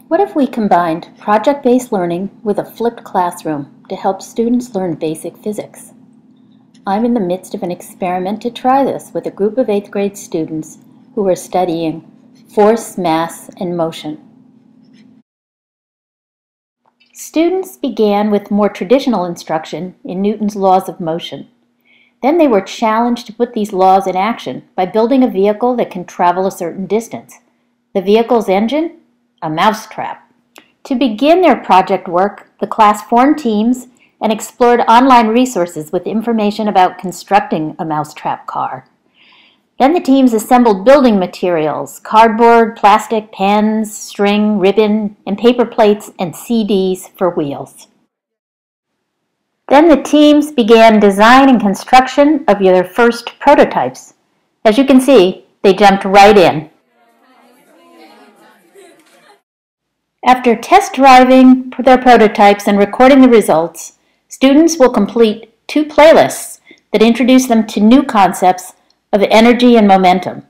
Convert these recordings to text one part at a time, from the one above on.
What if we combined project-based learning with a flipped classroom to help students learn basic physics? I'm in the midst of an experiment to try this with a group of 8th grade students who are studying force, mass, and motion. Students began with more traditional instruction in Newton's laws of motion. Then they were challenged to put these laws in action by building a vehicle that can travel a certain distance. The vehicle's engine? A mousetrap. To begin their project work, the class formed teams and explored online resources with information about constructing a mousetrap car. Then the teams assembled building materials, cardboard, plastic, pens, string, ribbon, and paper plates and CDs for wheels. Then the teams began design and construction of their first prototypes. As you can see, they jumped right in. After test driving their prototypes and recording the results, students will complete 2 playlists that introduce them to new concepts of energy and momentum.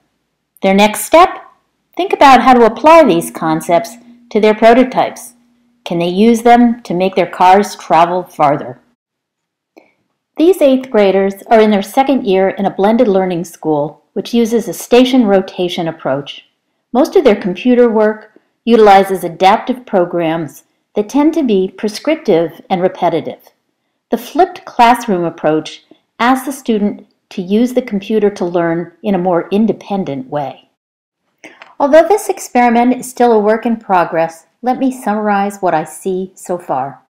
Their next step? Think about how to apply these concepts to their prototypes. Can they use them to make their cars travel farther? These 8th graders are in their 2nd year in a blended learning school, which uses a station rotation approach. Most of their computer work utilizes adaptive programs that tend to be prescriptive and repetitive. The flipped classroom approach asks the student to use the computer to learn in a more independent way. Although this experiment is still a work in progress, let me summarize what I see so far.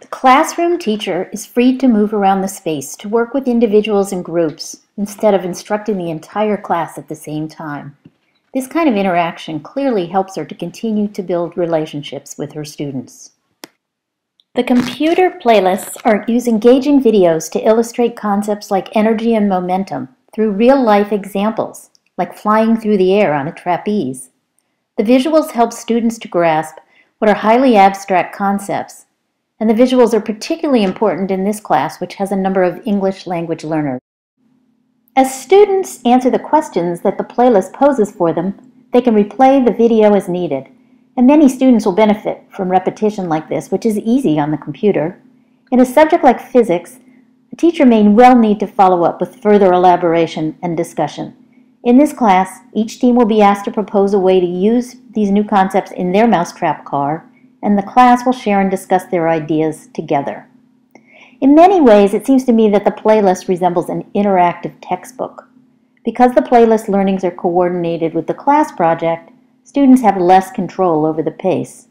The classroom teacher is free to move around the space to work with individuals and groups instead of instructing the entire class at the same time. This kind of interaction clearly helps her to continue to build relationships with her students. The computer playlists use engaging videos to illustrate concepts like energy and momentum through real-life examples, like flying through the air on a trapeze. The visuals help students to grasp what are highly abstract concepts, and the visuals are particularly important in this class, which has a number of English language learners. As students answer the questions that the playlist poses for them, they can replay the video as needed, and many students will benefit from repetition like this, which is easy on the computer. In a subject like physics, a teacher may well need to follow up with further elaboration and discussion. In this class, each team will be asked to propose a way to use these new concepts in their mousetrap car, and the class will share and discuss their ideas together. In many ways, it seems to me that the playlist resembles an interactive textbook. Because the playlist learnings are coordinated with the class project, students have less control over the pace.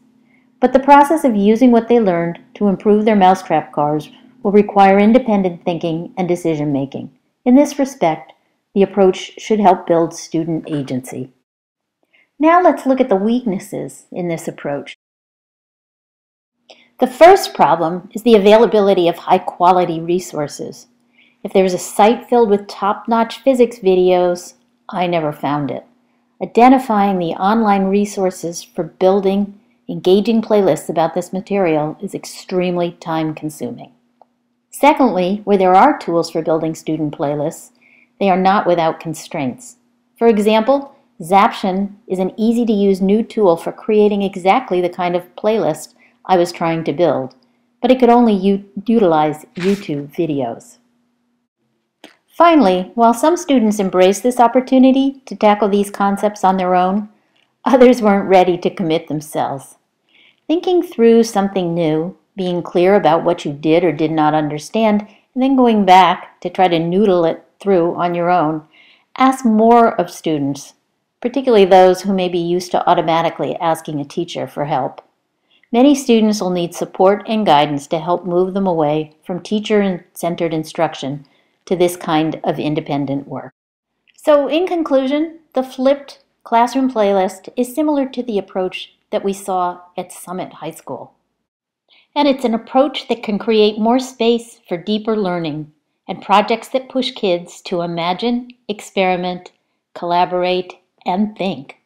But the process of using what they learned to improve their mousetrap cars will require independent thinking and decision-making. In this respect, the approach should help build student agency. Now let's look at the weaknesses in this approach. The first problem is the availability of high-quality resources. If there's a site filled with top-notch physics videos, I never found it. Identifying the online resources for building engaging playlists about this material is extremely time-consuming. Secondly, where there are tools for building student playlists, they are not without constraints. For example, Zaption is an easy-to-use new tool for creating exactly the kind of playlist I was trying to build, but it could only utilize YouTube videos. Finally, while some students embraced this opportunity to tackle these concepts on their own, others weren't ready to commit themselves. Thinking through something new, being clear about what you did or did not understand, and then going back to try to noodle it through on your own, ask more of students, particularly those who may be used to automatically asking a teacher for help. Many students will need support and guidance to help move them away from teacher-centered instruction to this kind of independent work. So in conclusion, the flipped classroom playlist is similar to the approach that we saw at Summit High School. And it's an approach that can create more space for deeper learning and projects that push kids to imagine, experiment, collaborate, and think.